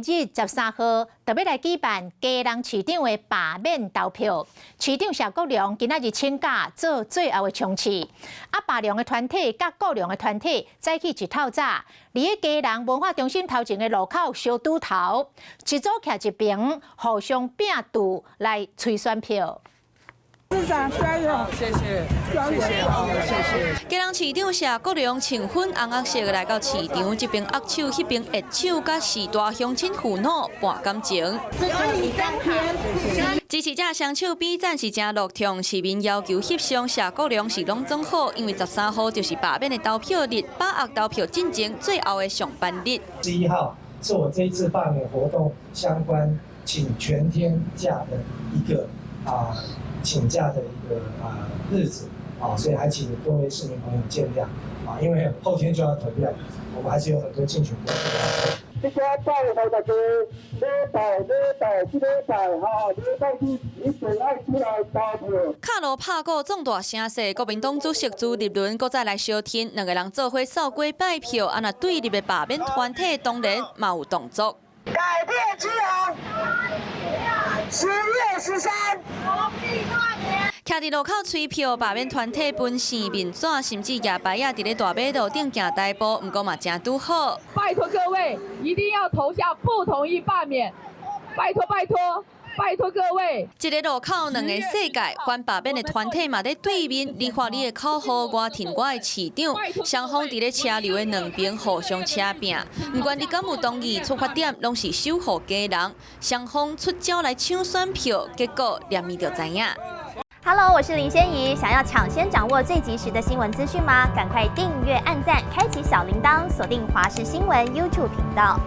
日13号特别来举办基隆市长的罢免投票。市长谢国良今仔日请假做最后的冲刺。罢凉的团体甲国良的团体早起一透早，伫个基隆文化中心头前的路口相拄头，一组徛一边，互相拼赌来催选票。 市长加油！谢谢，谢谢，好，谢谢。基隆市长谢国良穿粉红黑色来到市场，一边握手，迄边握手，甲时大乡亲父老办感情。支持者双手比赞是真乐痛，市民要求翕相谢国良是拢总好，因为13号就是罢免的投票日，把握投票进程最后的上班日。11号是我这一次罢免活动相关请全天假的一个请假的一个日子所以还请各位市民朋友见谅因为后天就要投票，我们还是有很多竞选工作要做。这个拜托大家，礼拜日一定要出来投票。卡罗拍鼓壮大声势，国民党主席朱立伦搁再来相挺，两个人做伙扫街拜票，那对立的罢免团体当然嘛有动作。改变基隆，10月13。 徛伫路口催票，罢免团体分线面纸，甚至夜白仔伫咧大马路顶行大步，不过嘛真拄好。拜托各位，一定要投下不同意罢免，拜托拜托。 拜托各位，一个路口两个世界，反罢免的团体嘛在对面，你看你的口号，我挺我的市长，双方伫咧车流的两边互相车拼。不管你敢有同意，出发点拢是守护基隆，双方出招来抢选票，结果连面就知影。Hello， 我是林仙怡，想要抢先掌握最及时的新闻资讯吗？赶快订阅、按赞、开启小铃铛，锁定华视新闻 YouTube 频道。